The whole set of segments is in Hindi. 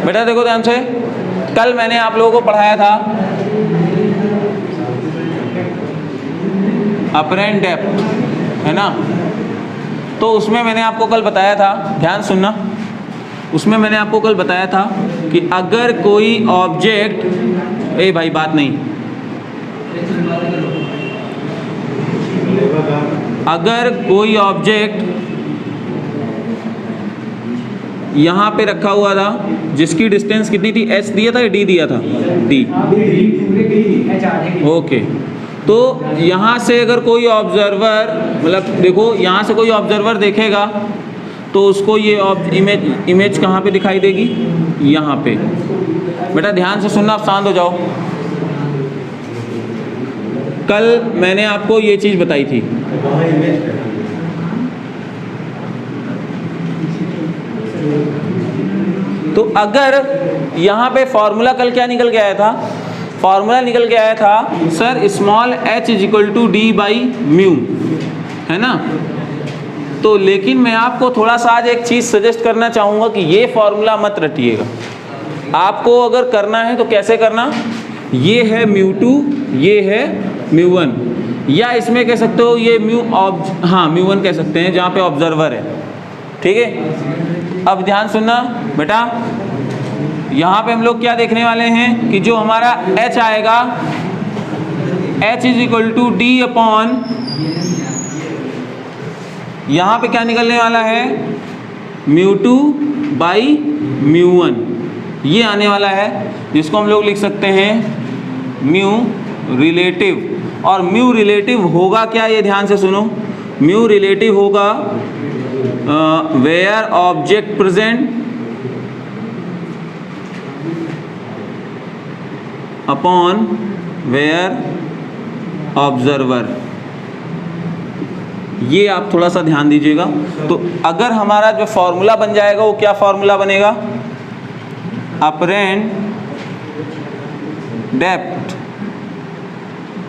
बेटा देखो ध्यान से, कल मैंने आप लोगों को पढ़ाया था अपरेंट डेप्थ, है ना। तो उसमें मैंने आपको कल बताया था, ध्यान सुनना, उसमें मैंने आपको कल बताया था कि अगर कोई ऑब्जेक्ट, ए भाई बात नहीं, अगर कोई ऑब्जेक्ट यहाँ पे रखा हुआ था जिसकी डिस्टेंस कितनी थी, एच दिया था या डी दिया था, डी, ओके। तो यहाँ से अगर कोई ऑब्जर्वर, मतलब देखो यहाँ से कोई ऑब्जर्वर देखेगा तो उसको ये इमेज कहाँ पे दिखाई देगी, यहाँ पे। बेटा ध्यान से सुनना, आप शांत हो जाओ। कल मैंने आपको ये चीज़ बताई थी, तो अगर यहाँ पे फॉर्मूला कल क्या निकल के आया था, फॉर्मूला निकल के आया था sir small h is equal to d by mu, है ना। तो लेकिन मैं आपको थोड़ा सा आज एक चीज़ सजेस्ट करना चाहूँगा कि ये फॉर्मूला मत रटिएगा। आपको अगर करना है तो कैसे करना, ये है म्यू टू, ये है म्यू वन, या इसमें कह सकते हो ये म्यू वन कह सकते हैं जहाँ पे ऑब्जर्वर है, ठीक है। अब ध्यान सुनना बेटा, यहाँ पे हम लोग क्या देखने वाले हैं कि जो हमारा h आएगा, h is equal to d upon, यहाँ पे क्या निकलने वाला है, mu two by mu one, ये आने वाला है, जिसको हम लोग लिख सकते हैं म्यू रिलेटिव। और म्यू रिलेटिव होगा क्या, ये ध्यान से सुनो, म्यू रिलेटिव होगा where object present upon where observer. ये आप थोड़ा सा ध्यान दीजिएगा। तो अगर हमारा जो फॉर्मूला बन जाएगा वो क्या फॉर्मूला बनेगा, apparent depth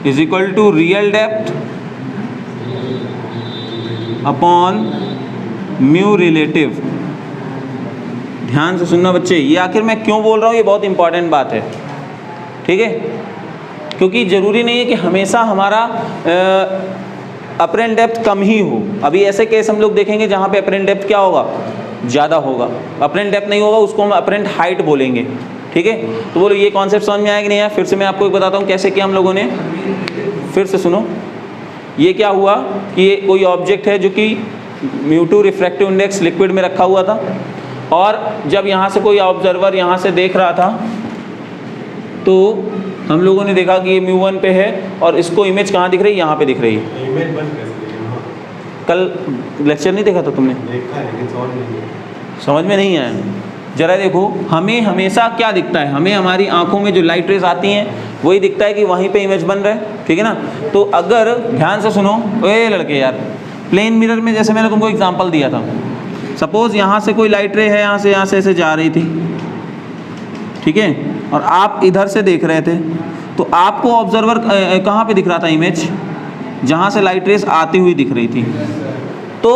is equal to real depth upon mu relative. ध्यान से सुनना बच्चे, ये आखिर मैं क्यों बोल रहा हूँ, ये बहुत इंपॉर्टेंट बात है, ठीक है। क्योंकि ज़रूरी नहीं है कि हमेशा हमारा अपरेंट डेप्थ कम ही हो। अभी ऐसे केस हम लोग देखेंगे जहाँ पे अपरेंट डेप्थ क्या होगा, ज़्यादा होगा। अपरेंट डेप्थ नहीं होगा उसको हम अपरेंट हाइट बोलेंगे, ठीक है। तो बोलो ये कॉन्सेप्ट समझ में आया कि नहीं आया। फिर से मैं आपको एक बताता हूँ कैसे किया हम लोगों ने, फिर से सुनो। ये क्या हुआ कि ये कोई ऑब्जेक्ट है जो कि म्यू2 रिफ्रैक्टिव इंडेक्स लिक्विड में रखा हुआ था, और जब यहाँ से कोई ऑब्जर्वर यहाँ से देख रहा था तो हम लोगों ने देखा कि ये म्यू1 पे है, और इसको इमेज कहाँ दिख रही है, यहाँ पे दिख रही है। कल लेक्चर नहीं देखा था तुमने, समझ में नहीं आया। जरा देखो, हमें हमेशा क्या दिखता है, हमें हमारी आंखों में जो लाइट रेज आती हैं वही दिखता है कि वहीं पे इमेज बन रहा है, ठीक है ना। तो अगर ध्यान से सुनो, ए लड़के यार, प्लेन मिरर में जैसे मैंने तुमको एग्जांपल दिया था, सपोज यहाँ से कोई लाइट रे है, यहाँ से ऐसे जा रही थी, ठीक है, और आप इधर से देख रहे थे, तो आपको ऑब्जर्वर कहाँ पे दिख रहा था, इमेज जहाँ से लाइट रेस आती हुई दिख रही थी। तो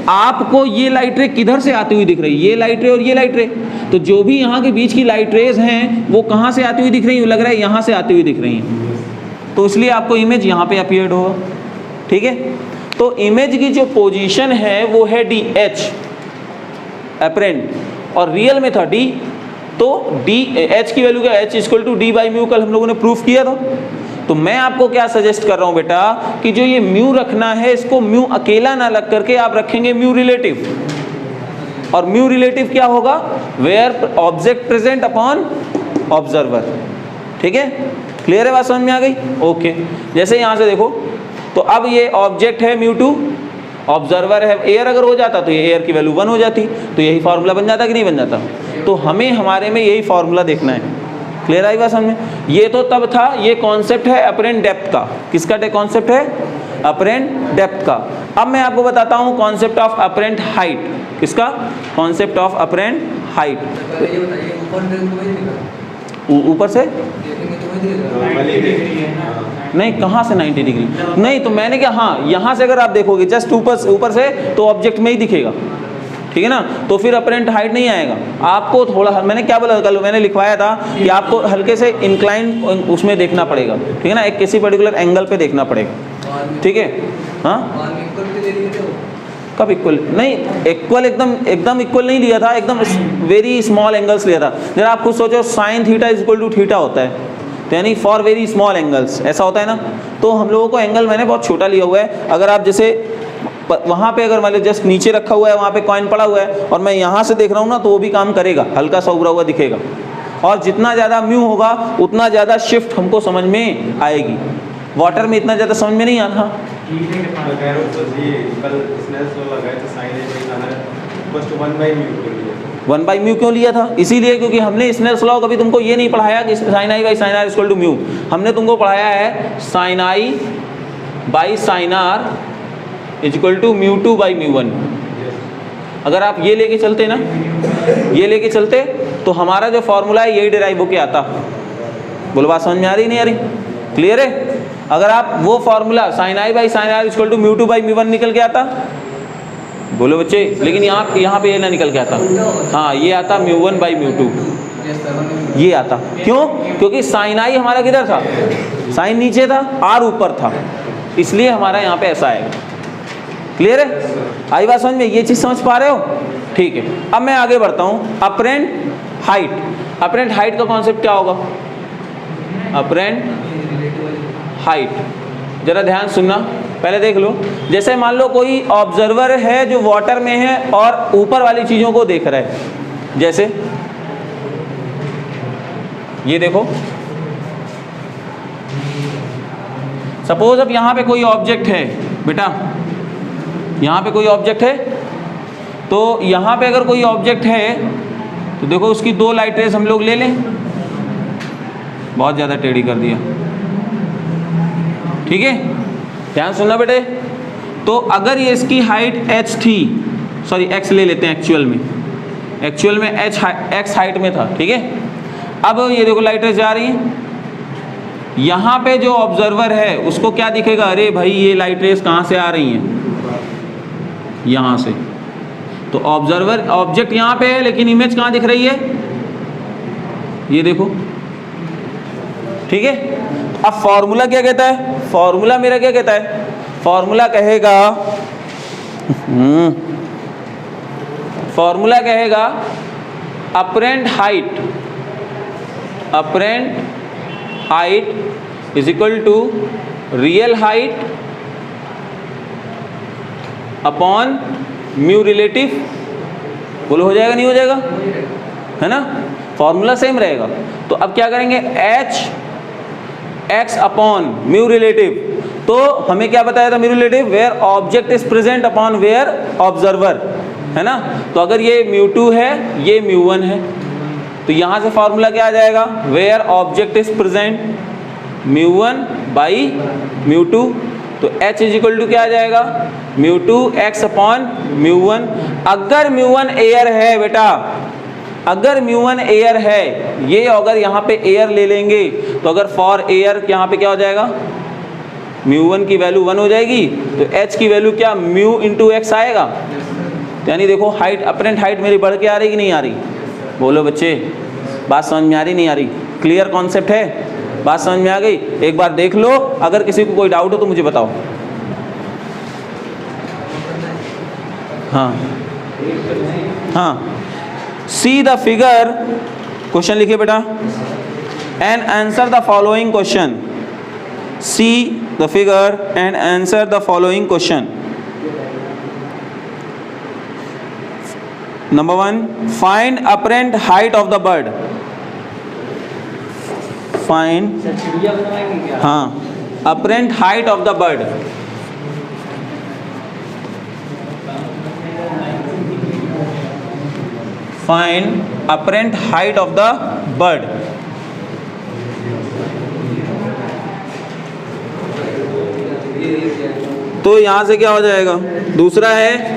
आपको ये लाइट रे किधर से आती हुई दिख रही है, ये लाइट रे और ये लाइट रे। तो जो भी यहाँ के बीच की लाइट रेज हैं वो कहाँ से आती हुई दिख रही है, लग रहा है यहाँ से आती हुई दिख रही हैं। तो इसलिए आपको इमेज यहाँ पे अपीयर्ड होगा, ठीक है। तो इमेज की जो पोजीशन है वो है डी एच अपरेंट, और रियल में था डी। तो डी एच की वैल्यू क्या, h equal to d by mu, कल हम लोगों ने प्रूफ किया था। तो मैं आपको क्या सजेस्ट कर रहा हूं बेटा कि जो ये म्यू रखना है, इसको म्यू अकेला ना लग करके आप रखेंगे म्यू रिलेटिव। और म्यू रिलेटिव क्या होगा, where object present upon observer, ठीक है। क्लियर है, बात समझ में आ गई, ओके। जैसे यहां से देखो, तो अब ये ऑब्जेक्ट है म्यू2, ऑब्जर्वर है एयर, अगर हो जाता तो ये एयर की वैल्यू 1 हो जाती, तो यही फार्मूला बन जाता कि नहीं बन जाता। तो हमें हमारे में यही फार्मूला देखना है। क्लियर आई बात समझ में। ये तो तब था, ये कॉन्सेप्ट है अपरेंट डेप्थ का। किसका कॉन्सेप्ट है, अपरेंट डेप्थ का। अब मैं आपको बताता हूँ कॉन्सेप्ट ऑफ अपरेंट हाइट। किसका, कॉन्सेप्ट ऑफ अपरेंट हाइट। ऊपर से नहीं, कहाँ से 90 डिग्री नहीं, तो मैंने क्या, हाँ यहाँ से अगर आप देखोगे जस्ट ऊपर से तो ऑब्जेक्ट में ही दिखेगा, ठीक है ना, तो फिर अपरेंट हाइट नहीं आएगा। आपको थोड़ा, मैंने क्या बोला कल, मैंने लिखवाया था कि आपको हल्के से इंक्लाइन उसमें देखना पड़ेगा, ठीक है ना, एक किसी पर्टिकुलर एंगल पे देखना पड़ेगा, ठीक है। हाँ कब इक्वल नहीं, इक्वल एकदम इक्वल नहीं लिया था, एकदम वेरी स्मॉल एंगल्स लिया था। जरा आप खुद सोचो, sine theta is equal to theta होता है, तो यानी फॉर वेरी स्मॉल एंगल्स ऐसा होता है ना। तो हम लोगों को एंगल मैंने बहुत छोटा लिया हुआ है। अगर आप जैसे वहाँ पे अगर मान लीजिए जस्ट नीचे रखा हुआ है, वहाँ पे कॉइन पड़ा हुआ है और मैं यहाँ से देख रहा हूँ ना, तो वो भी काम करेगा, हल्का सा उभरा हुआ दिखेगा। और जितना ज़्यादा म्यू होगा उतना ज़्यादा शिफ्ट हमको समझ में आएगी। वाटर में इतना ज़्यादा समझ में नहीं आता। 1/μ क्यों लिया था? इसीलिए क्योंकि हमने स्नेल्स लॉ कभी तुमको ये नहीं पढ़ाया कि sine i by sine r equal to mu. हमने तुमको पढ़ाया है sine i by sine r equal to μ2 by μ1। अगर आप ये लेके चलते ना, ये लेके चलते तो हमारा जो फॉर्मूला है यही डिराइव होके आता। बोलो बात समझ में आ रही नहीं आ रही? क्लियर है? अगर आप वो formula sine i by sine r equal to μ2 by μ1 निकल के आता, बोलो बच्चे, लेकिन यहाँ पे ये ना निकल के आता। हाँ ये आता μ1 बाई μ2, ये आता। क्यों? क्योंकि साइन आई हमारा किधर था? साइन नीचे था, आर ऊपर था, इसलिए हमारा यहाँ पे ऐसा आएगा। क्लियर है? आई बात समझ में? ये चीज़ समझ पा रहे हो? ठीक है। अब मैं आगे बढ़ता हूँ। अपरेंट हाइट, अपरेंट हाइट का कॉन्सेप्ट क्या होगा? अपरेंट हाइट, जरा ध्यान सुनना, पहले देख लो। जैसे मान लो कोई ऑब्जर्वर है जो वाटर में है और ऊपर वाली चीज़ों को देख रहा है। जैसे ये देखो, सपोज अब यहाँ पे कोई ऑब्जेक्ट है बेटा, यहाँ पे कोई ऑब्जेक्ट है, तो यहाँ पे अगर कोई ऑब्जेक्ट है तो देखो उसकी दो लाइट रेज हम लोग ले लें। बहुत ज़्यादा टेढ़ी कर दिया, ठीक है, ध्यान सुनना बेटे। तो अगर ये इसकी हाइट h थी, सॉरी x ले लेते हैं, एक्चुअल में x हाइट में था, ठीक है। अब ये देखो लाइट रेज जा रही है, यहाँ पे जो ऑब्जर्वर है उसको क्या दिखेगा? अरे भाई ये लाइट रेज कहाँ से आ रही हैं? यहाँ से। तो ऑब्जर्वर, ऑब्जेक्ट यहाँ पे है लेकिन इमेज कहाँ दिख रही है? ये देखो, ठीक है। अब फॉर्मूला क्या कहता है? फॉर्मूला मेरा क्या कहता है? फॉर्मूला कहेगा फॉर्मूला कहेगा apparent height is equal to real height upon mu relative. बोलो हो जाएगा नहीं हो जाएगा? है ना, फॉर्मूला सेम रहेगा। तो अब क्या करेंगे? x upon mu relative. तो हमें क्या बताया था? Mu relative where object is present upon where observer, है ना। तो अगर ये μ2 है, ये μ1 है, तो यहाँ से फॉर्मूला क्या आ जाएगा? Where object is present μ1 by μ2। तो h इज इक्वल टू क्या आ जाएगा? μ2 x अपॉन μ1। अगर μ1 एयर है बेटा, अगर μ1 एयर है, ये अगर यहाँ पे एयर ले लेंगे तो अगर फॉर एयर यहाँ पे क्या हो जाएगा? μ1 की वैल्यू 1 हो जाएगी, तो h की वैल्यू क्या? μ इंटू x आएगा। यानी देखो हाइट, अपरेंट हाइट मेरी बढ़ के आ रही कि नहीं आ रही? बोलो बच्चे, बात समझ में आ रही नहीं आ रही? क्लियर कॉन्सेप्ट है? बात समझ में आ गई? एक बार देख लो, अगर किसी को कोई डाउट हो तो मुझे बताओ। हाँ हाँ, सी द फिगर, क्वेश्चन लिखिए बेटा, and answer the following question. See the figure and answer the following question. Number 1, find apparent height of the bird. Find, हाँ, apparent height of the bird. Find apparent height of the bird. तो यहां से क्या हो जाएगा? दूसरा है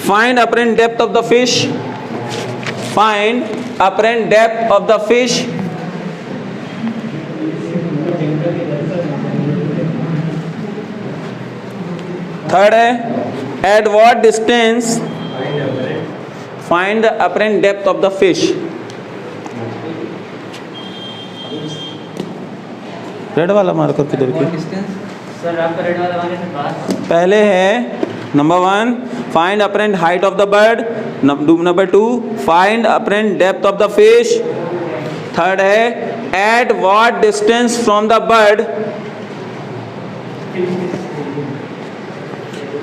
find apparent depth of the fish. Find apparent depth of the fish. Third है at what distance find the apparent depth of the fish. Red वाला मार्कर किधर की? सर आपका रेड वाला मार्कर से बात। पहले है number 1 find apparent height of the bird, number 2 find apparent depth of the fish, third है at what distance from the bird,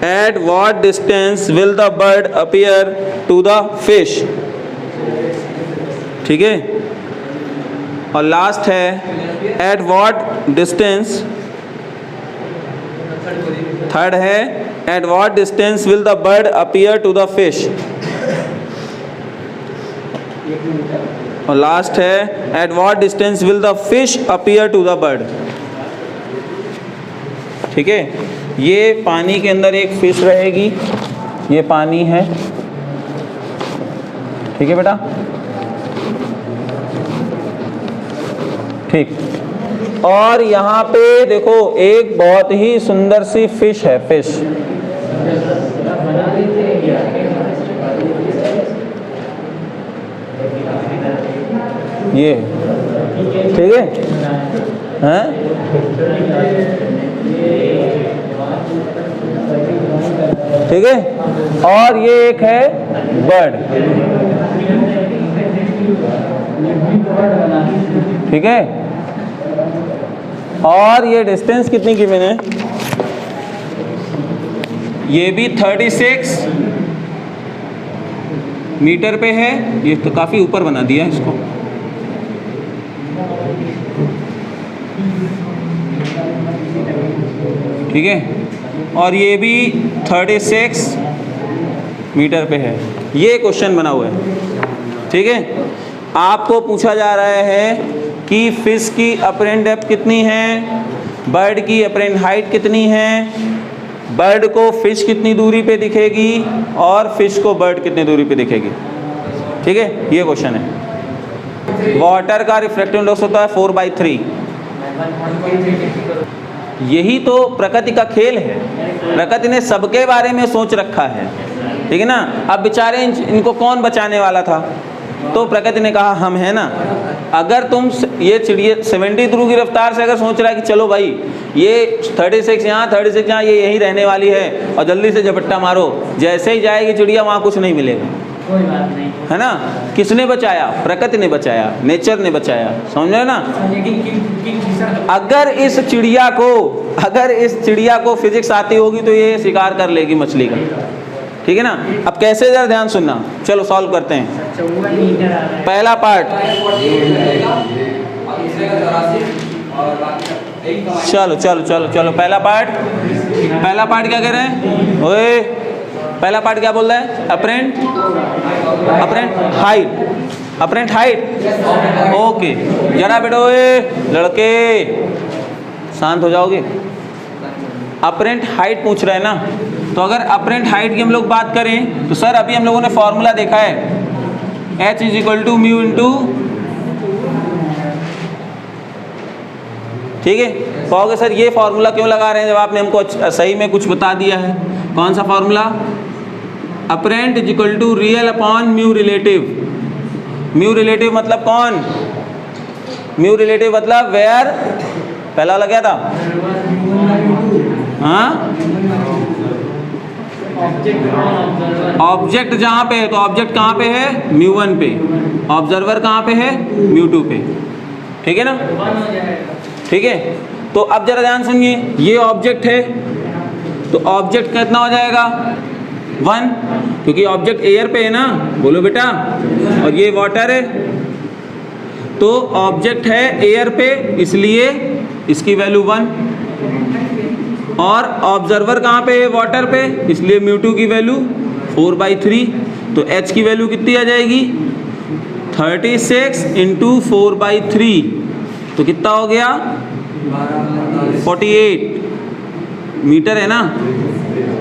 at what distance will the bird appear to the fish. ठीक है, और लास्ट है एट व्हाट डिस्टेंस, थर्ड है at what distance will the bird appear to the fish, और लास्ट है at what distance will the fish appear to the bird. ठीक है, ये पानी के अंदर एक फिश रहेगी, ये पानी है, ठीक है बेटा, ठीक। और यहाँ पे देखो एक बहुत ही सुंदर सी फिश है, फिश, ये, ठीक है, हैं? ठीक है, और ये एक है बर्ड, ठीक है, और ये डिस्टेंस कितनी गिवन है, ये भी 36 मीटर पे है, ये तो काफ़ी ऊपर बना दिया है इसको, ठीक है, और ये भी 36 मीटर पे है। ये क्वेश्चन बना हुआ है, ठीक है। आपको पूछा जा रहा है कि फिश की अपरेंट डेप्थ कितनी है, बर्ड की अपरेंट हाइट कितनी है, बर्ड को फिश कितनी दूरी पे दिखेगी और फिश को बर्ड कितनी दूरी पे दिखेगी। ठीक है, ये क्वेश्चन है। वाटर का रिफ्रैक्टिव इंडेक्स होता है 4/3। यही तो प्रकृति का खेल है, प्रकृति ने सबके बारे में सोच रखा है, ठीक है ना। अब बेचारे इनको कौन बचाने वाला था, तो प्रकृति ने कहा हम है ना। अगर तुम ये चिड़िया 70 थ्रू की रफ्तार से अगर सोच रहा है कि चलो भाई ये 36 यहाँ 36 यहाँ, ये यहीं रहने वाली है और जल्दी से झपट्टा मारो, जैसे ही जाएगी चिड़िया वहाँ कुछ नहीं मिलेगा, कोई बात नहीं, है ना। किसने बचाया? प्रकृति ने बचाया, नेचर ने बचाया, समझ रहे ना। अगर इस चिड़िया को फिजिक्स आती होगी तो ये शिकार कर लेगी मछली का, ठीक है ना। अब कैसे, जरा ध्यान सुनना, चलो सॉल्व करते हैं। पहला पार्ट, चलो चलो चलो चलो पहला पार्ट क्या कह रहे हैं? ओए पहला पार्ट क्या बोल रहा है? Apparent height. ओके, जरा बेटो लड़के शांत हो जाओगे। अपरेंट हाइट पूछ रहे हैं ना, तो अगर अपरेंट हाइट की हम लोग बात करें तो सर अभी हम लोगों ने फॉर्मूला देखा है, H = म्यू इंटू, ठीक है। कहोगे सर ये फॉर्मूला क्यों लगा रहे हैं जब आपने हमको सही में कुछ बता दिया है। कौन सा formula? Apparent = real upon mu relative. Mu relative मतलब कौन? म्यू रिलेटिव मतलब वेयर, पहला वाला क्या था? हाँ, ऑब्जेक्ट जहाँ पे है, तो ऑब्जेक्ट कहाँ पे है? μ1 पे। ऑब्जर्वर कहाँ पे है? μ2 पे, ठीक है ना। ठीक है, तो अब जरा ध्यान सुनिए, ये ऑब्जेक्ट है तो ऑब्जेक्ट कितना हो जाएगा? 1, क्योंकि ऑब्जेक्ट एयर पे है ना, बोलो बेटा। और ये वाटर है, तो ऑब्जेक्ट है एयर पे इसलिए इसकी वैल्यू 1, और ऑब्जर्वर कहाँ पे है? वाटर पे, इसलिए μ2 की वैल्यू 4/3। तो h की वैल्यू कितनी आ जाएगी? 36 × 4/3, तो कितना हो गया? 48 मीटर है ना।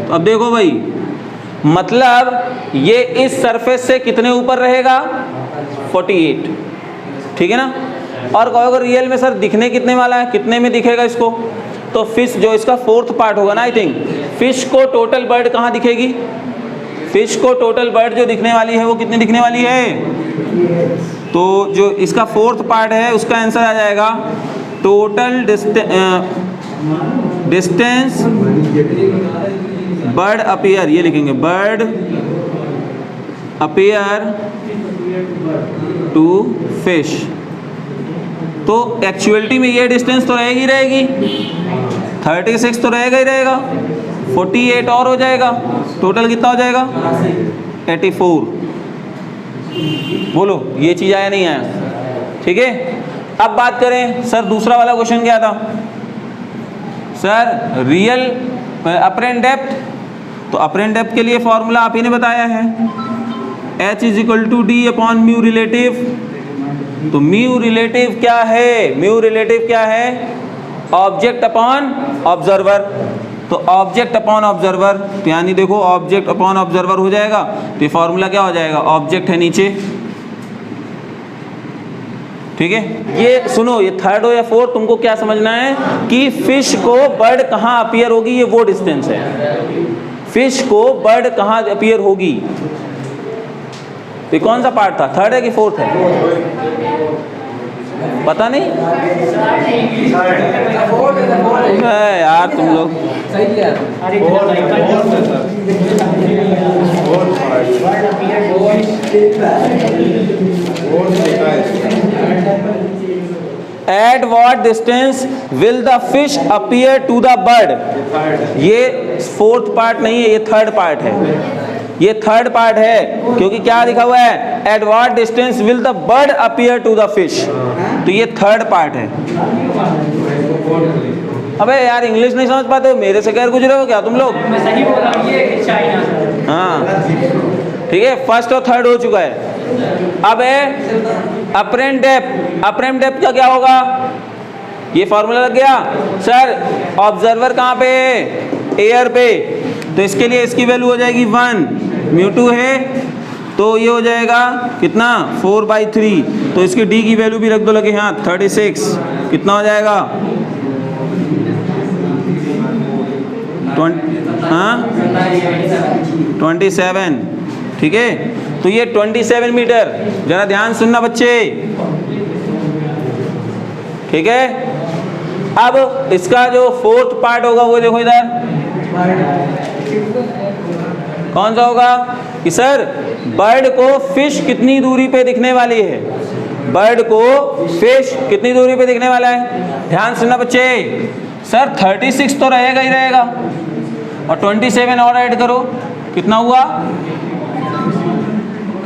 तो अब देखो भाई, मतलब ये इस सरफेस से कितने ऊपर रहेगा? 48, ठीक है ना। और कहोगे रियल में सर दिखने कितने वाला है, कितने में दिखेगा इसको? तो फिश जो इसका 4th पार्ट होगा ना, आई थिंक फिश को टोटल बर्ड कहाँ दिखेगी? फिश को टोटल बर्ड जो दिखने वाली है वो कितनी दिखने वाली है? तो जो इसका फोर्थ पार्ट है उसका आंसर आ जाएगा टोटल डिस्टेंस बर्ड अपीयर, ये लिखेंगे बर्ड अपीयर टू फिश। तो एक्चुअलिटी में ये डिस्टेंस तो रहेगी 36 तो रहेगा ही रहेगा, 48 और हो जाएगा, टोटल कितना हो जाएगा 84। बोलो ये चीज़ आया नहीं आया? ठीक है, अब बात करें सर दूसरा वाला क्वेश्चन क्या था सर? Real apparent depth. तो अपरेंट डेप्थ के लिए फॉर्मूला आप ही ने बताया है, H = D upon mu relative. तो म्यू रिलेटिव क्या है? म्यू रिलेटिव क्या है? Object upon observer. तो ऑब्जेक्ट अपॉन ऑब्जर्वर, तो यानी देखो ऑब्जेक्ट अपॉन ऑब्जर्वर हो जाएगा, तो ये फॉर्मूला क्या हो जाएगा? ऑब्जेक्ट है नीचे, ठीक है। ये सुनो, ये थर्ड हो या फोर्थ, तुमको क्या समझना है कि फिश को बर्ड कहाँ अपीयर होगी, ये वो डिस्टेंस है। फिश को बर्ड कहाँ अपीयर होगी, तो कौन सा पार्ट था? थर्ड है कि फोर्थ है? पता नहीं यार तुम लोग। At what distance will the fish appear to the bird? ये फोर्थ पार्ट नहीं है, ये थर्ड पार्ट है। ये थर्ड पार्ट है क्योंकि क्या लिखा हुआ है? At what distance will the bird appear to the fish? तो ये थर्ड पार्ट है। अबे यार इंग्लिश नहीं समझ पाते हो, मेरे से गैर गुजरे हो क्या तुम लोग? मैं सही बोल रहा हूं, ये चाइना। हाँ ठीक है, फर्स्ट और थर्ड हो चुका है। अब है अपरेंट डेप्थ। अपरेंट डेप्थ का क्या होगा? ये फॉर्मूला लग गया सर। ऑब्जर्वर कहाँ पे है? एयर पे, तो इसके लिए इसकी वैल्यू हो जाएगी 1, μ2 है तो ये हो जाएगा कितना 4/3। तो इसकी d की वैल्यू भी रख दो लगे हाँ 36, कितना हो जाएगा 27, ठीक है। तो ये 27 मीटर, जरा ध्यान सुनना बच्चे, ठीक है। अब इसका जो फोर्थ पार्ट होगा वो देखो इधर, कौन सा होगा कि सर बर्ड को फिश कितनी दूरी पे दिखने वाली है? बर्ड को फिश कितनी दूरी पे दिखने वाला है? ध्यान सुनना बच्चे, सर 36 तो रहेगा ही रहेगा और 27 और ऐड करो, कितना हुआ?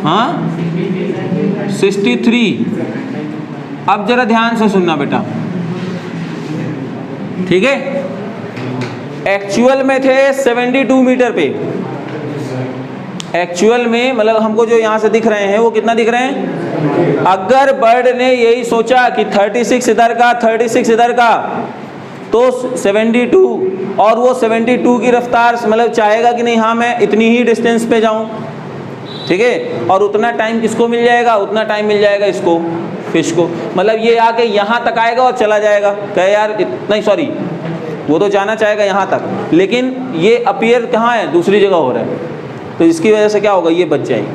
हाँ 63। अब जरा ध्यान से सुनना बेटा, ठीक है। एक्चुअल में थे 72 मीटर पे, एक्चुअल में मतलब हमको जो यहाँ से दिख रहे हैं वो कितना दिख रहे हैं? अगर बर्ड ने यही सोचा कि 36 इधर का 36 इधर का, तो 72 और वो 72 की रफ्तार मतलब चाहेगा कि नहीं हाँ मैं इतनी ही डिस्टेंस पे जाऊँ, ठीक है। और उतना टाइम किसको मिल जाएगा? उतना टाइम मिल जाएगा इसको, फिश को। मतलब ये आके यहाँ तक आएगा और चला जाएगा, कहे यार नहीं सॉरी, वो तो जाना चाहेगा यहाँ तक, लेकिन ये अपीयर कहाँ है? दूसरी जगह हो रहा है, तो इसकी वजह से क्या होगा? ये बच जाएगी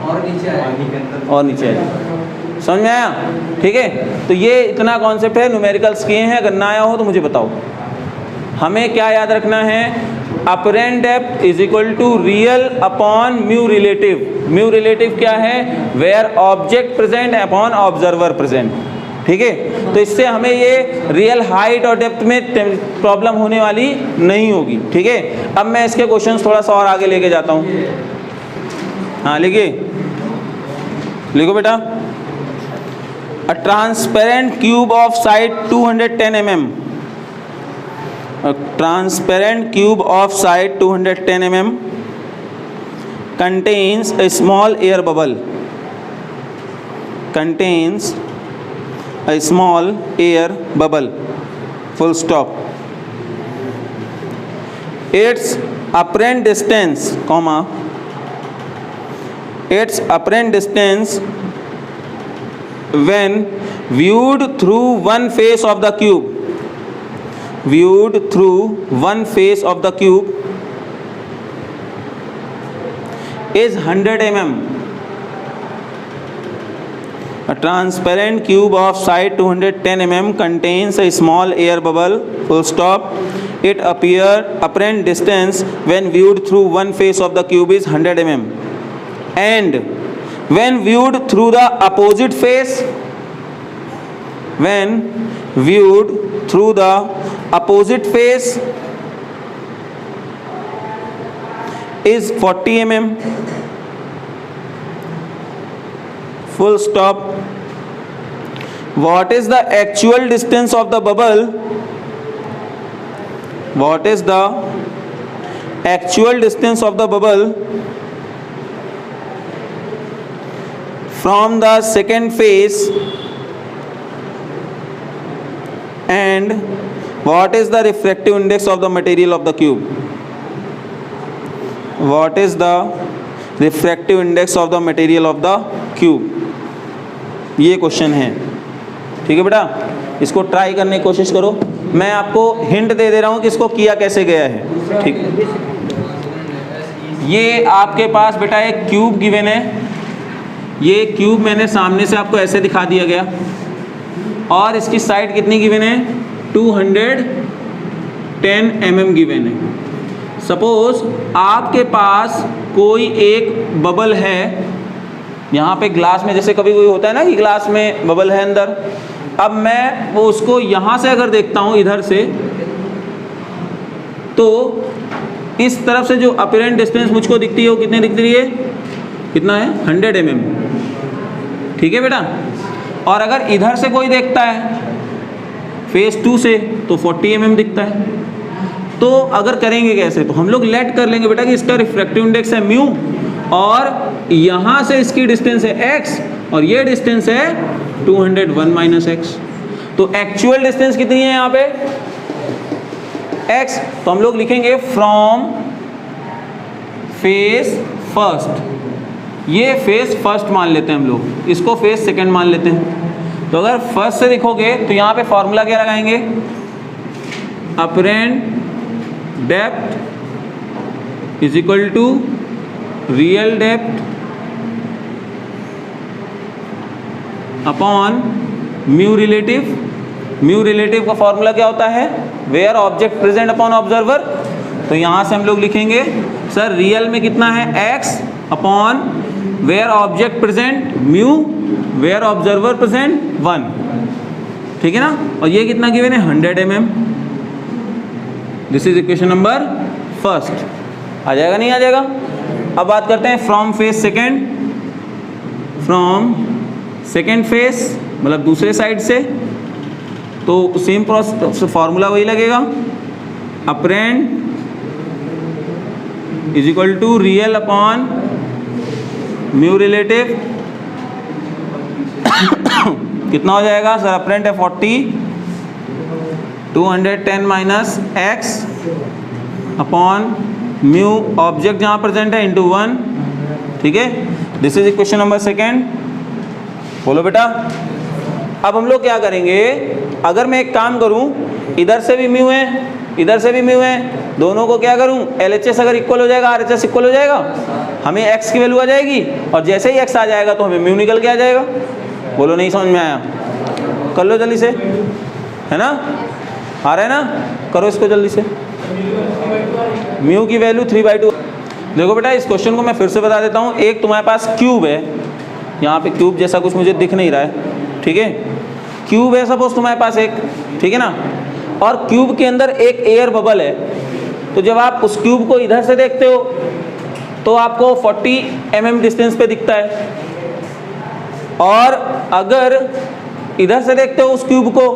और नीचे आएगी। समझ में आया? ठीक है। तो ये इतना कॉन्सेप्ट है, न्यूमेरिकल्स किए हैं, अगर ना आया हो तो मुझे बताओ। हमें क्या याद रखना है? Apparent depth = real upon mu relative. Mu relative क्या है? Where object present upon observer present, ठीक है। तो इससे हमें ये रियल हाइट और डेप्थ में प्रॉब्लम होने वाली नहीं होगी, ठीक है। अब मैं इसके क्वेश्चंस थोड़ा सा और आगे लेके जाता हूँ। हाँ लिखिए, लिखो बेटा। A transparent cube of side 210 mm, a transparent cube of side 210 mm contains a small air bubble, contains a small air bubble, full stop. Its apparent distance, comma, its apparent distance when viewed through one face of the cube, viewed through one face of the cube is 100 mm. A transparent cube of side 210 mm contains a small air bubble, full stop. Its apparent distance when viewed through one face of the cube is 100 mm. And when viewed through the opposite face, is 40 mm. Full stop. What is the actual distance of the bubble? What is the actual distance of the bubble from the second face, and what is the refractive index of the material of the cube? What is the refractive index of the material of the cube? ये क्वेश्चन है, ठीक है बेटा, इसको ट्राई करने की कोशिश करो। मैं आपको हिंट दे रहा हूँ कि इसको किया कैसे गया है, ठीक है। ये आपके पास बेटा एक क्यूब गिवन है, ये क्यूब मैंने सामने से आपको ऐसे दिखा दिया गया, और इसकी साइड कितनी गिवन है, 210 mm गिवन है। सपोज आपके पास कोई एक बबल है यहाँ पे ग्लास में, जैसे कभी कोई होता है ना कि ग्लास में बबल है अंदर। अब मैं वो उसको यहाँ से अगर देखता हूँ इधर से, तो इस तरफ से जो अपरेंट डिस्टेंस मुझको दिखती है वो कितनी दिखती रही है, कितना है, 100 mm, ठीक है बेटा। और अगर इधर से कोई देखता है फेस 2 से तो 40 mm दिखता है। तो अगर करेंगे कैसे, तो हम लोग लेट कर लेंगे बेटा कि इसका रिफ्रैक्टिव इंडेक्स है म्यू, और यहाँ से इसकी डिस्टेंस है x, और ये डिस्टेंस है 201 माइनस x। तो एक्चुअल डिस्टेंस कितनी है यहाँ पे, x। तो हम लोग लिखेंगे फ्रॉम फेस फर्स्ट, ये फेस फर्स्ट मान लेते हैं हम लोग, इसको फेस सेकंड मान लेते हैं। तो अगर फर्स्ट से लिखोगे तो यहाँ पे फॉर्मूला क्या लगाएंगे, apparent depth is equal to real depth upon mu relative. Mu relative का फॉर्मूला क्या होता है, where object present upon observer. तो यहाँ से हम लोग लिखेंगे सर रियल में कितना है x upon where object present mu, where observer present 1, ठीक है ना। और ये कितना गिवन है, 100 mm। This is equation number first. आ जाएगा नहीं आ जाएगा। अब बात करते हैं from face second. From second face मतलब दूसरे साइड से, तो सेम प्रोसेस, फॉर्मूला वही लगेगा, apparent is equal to real upon mu relative. कितना हो जाएगा सर, अपरेंट है 40, 210 minus x upon mu object जहाँ प्रेजेंट है इंटू 1, ठीक है। This is equation number second. बोलो बेटा। अब हम लोग क्या करेंगे, अगर मैं एक काम करूं, इधर से भी म्यू है इधर से भी म्यू है, दोनों को क्या करूं, LHS अगर इक्वल हो जाएगा RHS इक्वल हो जाएगा, हमें x की वैल्यू आ जाएगी, और जैसे ही x आ जाएगा तो हमें म्यू निकल के आ जाएगा। बोलो नहीं समझ में आया, कर लो जल्दी से, है ना, आ रहा है ना, करो इसको जल्दी से। म्यू की वैल्यू 3/2। देखो बेटा इस क्वेश्चन को मैं फिर से बता देता हूँ। एक तुम्हारे पास क्यूब है, यहाँ पे क्यूब जैसा कुछ मुझे दिख नहीं रहा है, ठीक है, क्यूब है सपोज तुम्हारे पास एक, ठीक है ना, और क्यूब के अंदर एक एयर बबल है। तो जब आप उस क्यूब को इधर से देखते हो तो आपको 40 mm डिस्टेंस पे दिखता है, और अगर इधर से देखते हो उस क्यूब को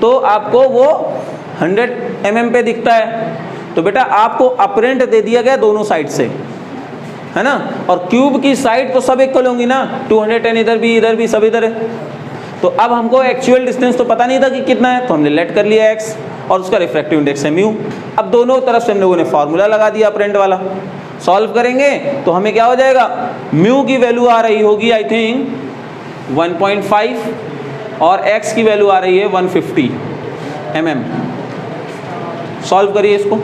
तो आपको वो 100 mm पे दिखता है। तो बेटा आपको अपरेंट दे दिया गया दोनों साइड से, है ना, और क्यूब की साइड तो सब इक्वल होंगी ना, 210 इधर भी सब इधर है। तो अब हमको एक्चुअल डिस्टेंस तो पता नहीं था कि कितना है, तो हमने लेट कर लिया x, और उसका रिफ्रैक्टिव इंडेक्स है म्यू। अब दोनों तरफ से हम लोगों ने फार्मूला लगा दिया अपरेंट वाला। सॉल्व करेंगे तो हमें क्या हो जाएगा, म्यू की वैल्यू आ रही होगी आई थिंक 1.5, और x की वैल्यू आ रही है 150 mm। सॉल्व करिए इसको।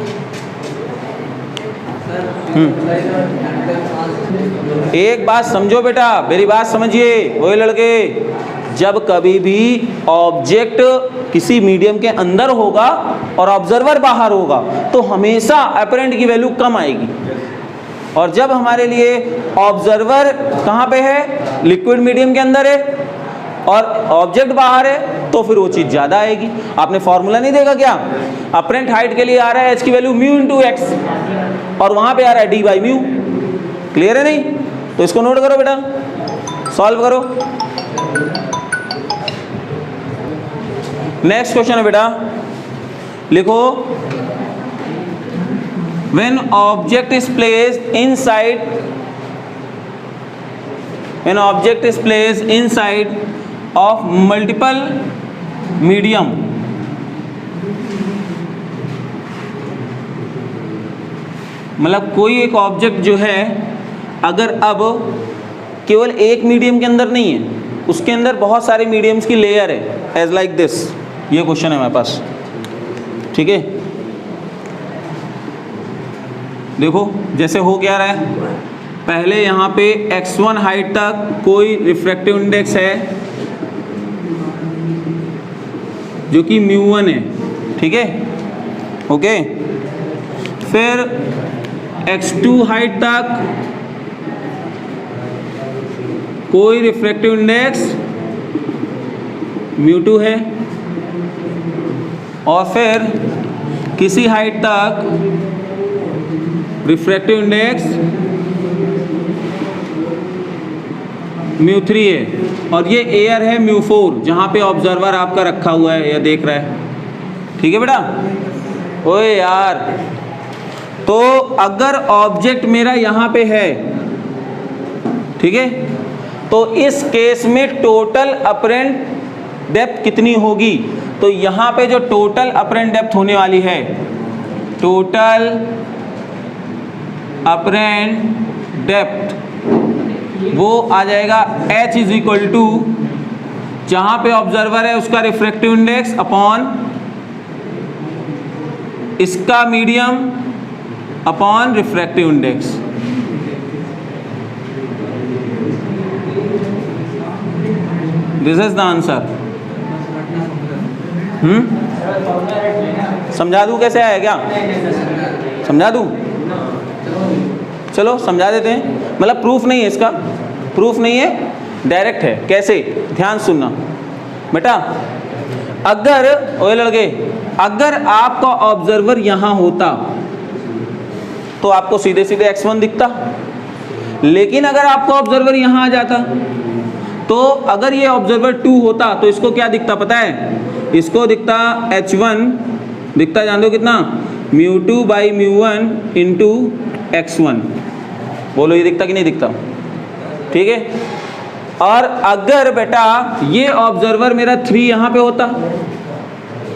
एक बात समझो बेटा, मेरी बात समझिए वही लड़के, जब कभी भी ऑब्जेक्ट किसी मीडियम के अंदर होगा और ऑब्जर्वर बाहर होगा तो हमेशा अपरेंट की वैल्यू कम आएगी, और जब हमारे लिए ऑब्जर्वर कहाँ पे है, लिक्विड मीडियम के अंदर है और ऑब्जेक्ट बाहर है, तो फिर वो चीज़ ज़्यादा आएगी। आपने फॉर्मूला नहीं देखा क्या, अपरेंट हाइट के लिए आ रहा है h की वैल्यू म्यू इंटू एक्स और वहाँ पे आ रहा है d बाई म्यू। क्लियर है नहीं? तो इसको नोट करो बेटा, सॉल्व करो। नेक्स्ट क्वेश्चन है बेटा, लिखो when object is placed inside of multiple medium, मतलब कोई एक ऑब्जेक्ट जो है अगर अब केवल एक मीडियम के अंदर नहीं है, उसके अंदर बहुत सारे मीडियम्स की लेयर है, एज लाइक दिस, ये क्वेश्चन है हमारे पास, ठीक है। देखो जैसे हो क्या रहा है, पहले यहाँ पे x1 हाइट तक कोई रिफ्रैक्टिव इंडेक्स है जो कि μ1 है, ठीक है, ओके। फिर x2 हाइट तक कोई रिफ्रैक्टिव इंडेक्स μ2 है, और फिर किसी हाइट तक रिफ्रैक्टिव इंडेक्स μ3 है, और ये एयर है μ4 जहाँ पे ऑब्जर्वर आपका रखा हुआ है या देख रहा है, ठीक है बेटा। ओए यार, तो अगर ऑब्जेक्ट मेरा यहाँ पे है, ठीक है, तो इस केस में टोटल अपरेंट डेप्थ कितनी होगी, तो यहाँ पे जो टोटल अपरेंट डेप्थ होने वाली है, टोटल अपरेंट डेप्थ, वो आ जाएगा h इज इक्वल टू जहाँ पे ऑब्जर्वर है उसका रिफ्रैक्टिव इंडेक्स अपॉन इसका medium upon refractive index. This is the answer. समझा दूं कैसे आया क्या, समझा दूं? चलो समझा देते हैं, मतलब प्रूफ नहीं है इसका, प्रूफ नहीं है, डायरेक्ट है। कैसे, ध्यान सुनना बेटा। अगर ओए लड़के, अगर आपका ऑब्जर्वर यहाँ होता तो आपको सीधे सीधे x1 दिखता, लेकिन अगर आपका ऑब्जर्वर यहाँ आ जाता तो अगर ये ऑब्जर्वर 2 होता तो इसको क्या दिखता पता है, इसको दिखता h1 दिखता, जान दो कितना, μ2 बाई μ1 इंटू x1। बोलो ये दिखता कि नहीं दिखता, ठीक है। और अगर बेटा ये ऑब्जर्वर मेरा 3 यहाँ पे होता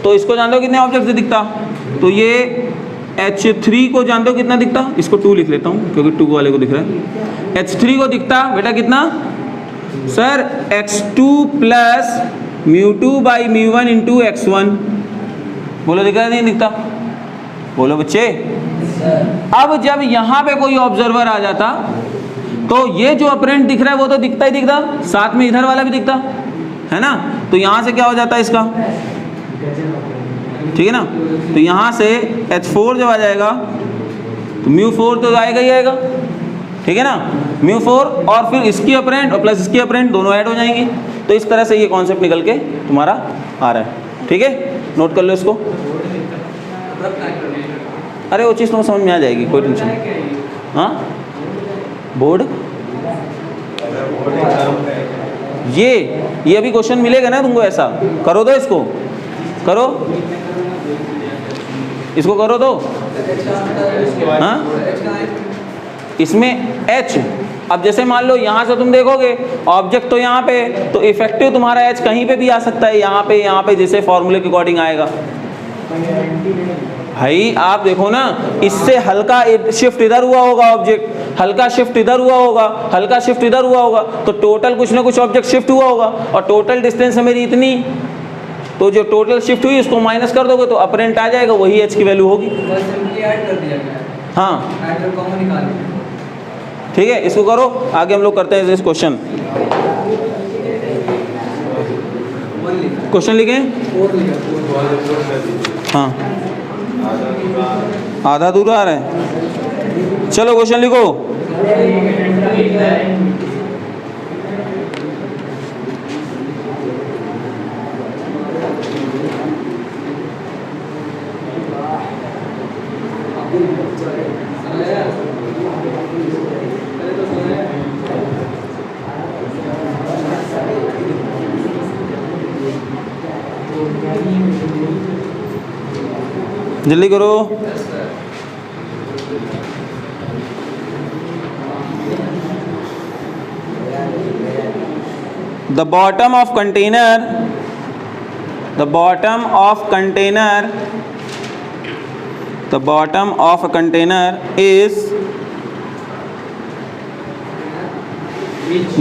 तो इसको जान दो कितने ऑब्जेक्ट से दिखता, तो ये H3 को जान दो कितना दिखता, इसको 2 लिख लेता हूँ क्योंकि 2 वाले को दिख रहा है। H3 को दिखता बेटा कितना sir, x2 plus μ2 by μ1 into x1। बोलो दिख रहा नहीं दिखता, बोलो बच्चे। अब जब यहाँ पे कोई ऑब्जर्वर आ जाता तो ये जो अपरेंट दिख रहा है वो तो दिखता ही दिखता, साथ में इधर वाला भी दिखता है ना, तो यहाँ से क्या हो जाता है इसका, ठीक है ना, तो यहाँ से H4 जब आ जाएगा तो μ4 तो आएगा ही आएगा, ठीक है ना, μ4 और फिर इसकी अपरेंट और प्लस इसकी अपरेंट दोनों ऐड हो जाएंगी। तो इस तरह से ये कॉन्सेप्ट निकल के तुम्हारा आ रहा है, ठीक है, नोट कर लो इसको। अरे वो चीज़ तुम्हें समझ में आ जाएगी, कोई टेंशन नहीं। हाँ बोर्ड, ये अभी क्वेश्चन मिलेगा ना तुमको, ऐसा करो दो, इसको करो, इसको करो दो। हाँ इसमें H, अब जैसे मान लो यहाँ से तुम देखोगे ऑब्जेक्ट तो यहाँ पे, तो इफेक्टिव तुम्हारा H कहीं पे भी आ सकता है, यहाँ पे जैसे फॉर्मूले के अकॉर्डिंग आएगा। भाई आप देखो ना, इससे हल्का शिफ्ट इधर हुआ होगा ऑब्जेक्ट, हल्का शिफ्ट इधर हुआ होगा, हल्का शिफ्ट इधर हुआ होगा, तो टोटल कुछ ना कुछ ऑब्जेक्ट शिफ्ट हुआ होगा, और टोटल डिस्टेंस है मेरी इतनी, तो जो टोटल शिफ्ट हुई उसको माइनस कर दोगे तो अपरेंट आ जाएगा, वही H की वैल्यू होगी। हाँ कॉमन निकाल ठीक है, इसको करो, आगे हम लोग करते हैं इस क्वेश्चन। क्वेश्चन लिखें, हाँ आधा अधूरा आ रहा है, चलो क्वेश्चन लिखो। जल्दी करो। The bottom of container, the bottom of container, the bottom of a container is,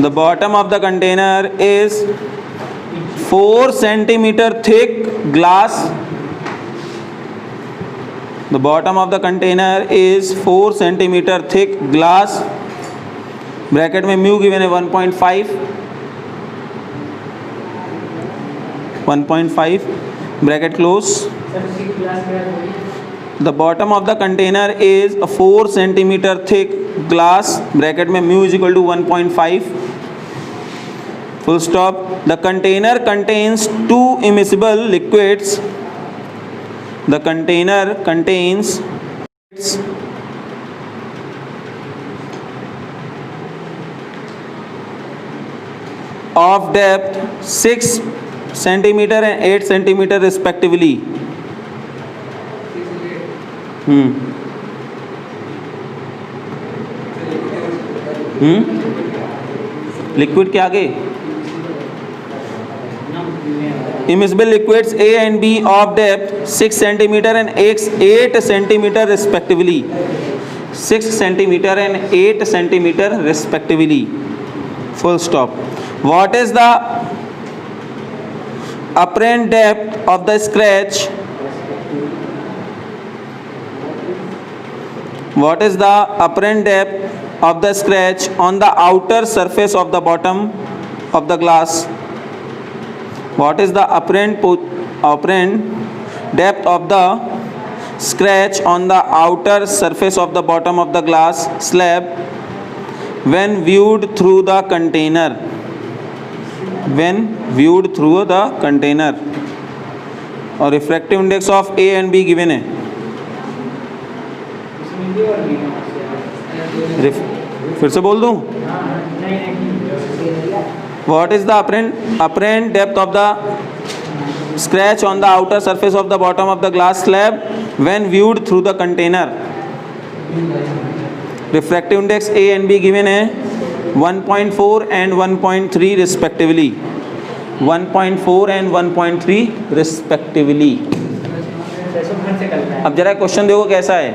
the bottom of the container is 4 centimeter thick glass. The bottom of the container is 4 centimeter thick glass. Bracket में म्यू गिवन है 1.5, 1.5 bracket close. The bottom of the container is a 4 centimeter thick glass. Bracket में mu is equal to 1.5 full stop. The container contains 2 immiscible liquids. The container contains of depth 6 centimeter and 8 centimeter respectively. Liquid के आगे immiscible liquids A and B of depth 6 centimeter and 8 centimeter respectively. 6 centimeter and 8 centimeter respectively. Full stop. What is the apparent depth of the scratch? What is the apparent depth of the scratch on the outer surface of the bottom of the glass? What is the apparent depth of the scratch on the outer surface of the bottom of the glass slab when viewed through the container? When viewed through the container. और refractive index of A and B given है। फिर से बोल दूं? What is the apparent depth of the scratch on the outer surface of the bottom of the glass slab when viewed through the container? Refractive index A and B given है 1.4 and 1.3 respectively. 1.4 and 1.3 respectively. अब जरा क्वेश्चन देखो कैसा है।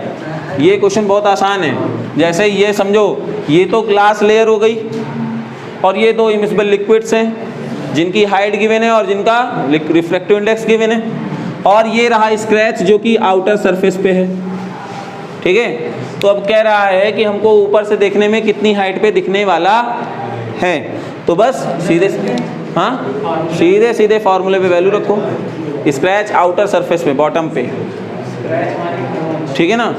ये क्वेश्चन बहुत आसान है। जैसे ये समझो, ये तो ग्लास लेयर हो गई और ये दो इमिसिबल लिक्विड्स हैं जिनकी हाइट गिवन है और जिनका रिफ्रैक्टिव इंडेक्स गिवन है, और ये रहा स्क्रैच जो कि आउटर सरफेस पे है। ठीक है, तो अब कह रहा है कि हमको ऊपर से देखने में कितनी हाइट पे दिखने वाला है। तो बस सीधे सीधे सीधे फॉर्मूले पे वैल्यू रखो, स्क्रैच आउटर सरफेस पे बॉटम पे। ठीक है ना,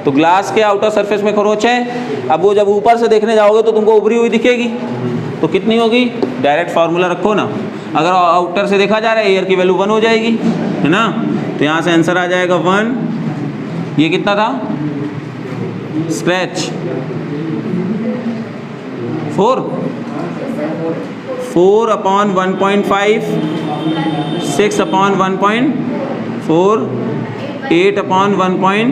तो ग्लास के आउटर सरफेस में खरोंच है। अब वो जब ऊपर से देखने जाओगे तो तुमको उभरी हुई दिखेगी, तो कितनी होगी? डायरेक्ट फार्मूला रखो ना। अगर आउटर से देखा जा रहा है एयर की वैल्यू 1 हो जाएगी, है ना, तो यहाँ से आंसर आ जाएगा 1। ये कितना था? Scratch 4 upon 1.5, 6 upon 1.4, 8 upon 1.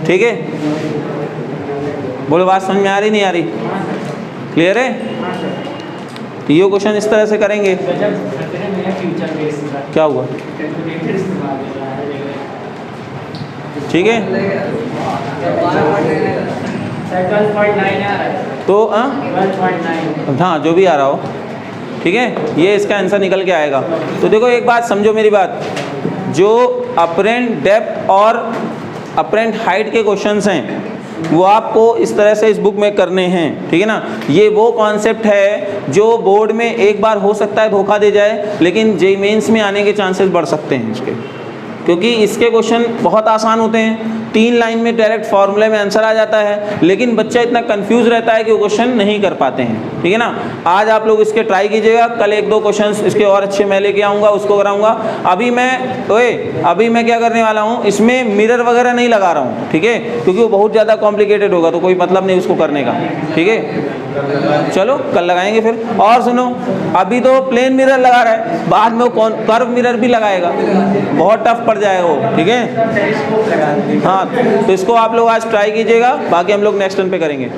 ठीक है, बोलो बात समझ में आ रही नहीं आ रही? क्लियर है? तो ये क्वेश्चन इस तरह से करेंगे। क्या हुआ? ठीक है, तो हाँ जो भी आ रहा हो, ठीक है, ये इसका आंसर निकल के आएगा। तो देखो एक बात समझो मेरी बात, जो अपरेंट डेप्थ और अपरेंट हाइट के क्वेश्चंस हैं वो आपको इस तरह से इस बुक में करने हैं, ठीक है ना। ये वो कॉन्सेप्ट है जो बोर्ड में एक बार हो सकता है धोखा दे जाए, लेकिन जेईई मेंस में आने के चांसेस बढ़ सकते हैं इसके, क्योंकि इसके क्वेश्चन बहुत आसान होते हैं, 3 लाइन में डायरेक्ट फार्मूले में आंसर आ जाता है, लेकिन बच्चा इतना कंफ्यूज रहता है कि वो क्वेश्चन नहीं कर पाते हैं, ठीक है ना। आज आप लोग इसके ट्राई कीजिएगा, कल 1-2 क्वेश्चंस इसके और अच्छे मैं लेके आऊँगा, उसको कराऊंगा। अभी मैं क्या करने वाला हूँ, इसमें मिरर वगैरह नहीं लगा रहा हूँ, ठीक है, क्योंकि वो बहुत ज़्यादा कॉम्प्लिकेटेड होगा, तो कोई मतलब नहीं उसको करने का, ठीक है। चलो कल लगाएंगे फिर। और सुनो, अभी तो प्लेन मिरर लगा रहा है, बाद में वो कर्व मिरर भी लगाएगा, बहुत टफ पड़ जाएगा वो, ठीक है। हाँ, तो इसको आप लोग आज ट्राई कीजिएगा, बाकी हम लोग नेक्स्ट टर्न पे करेंगे।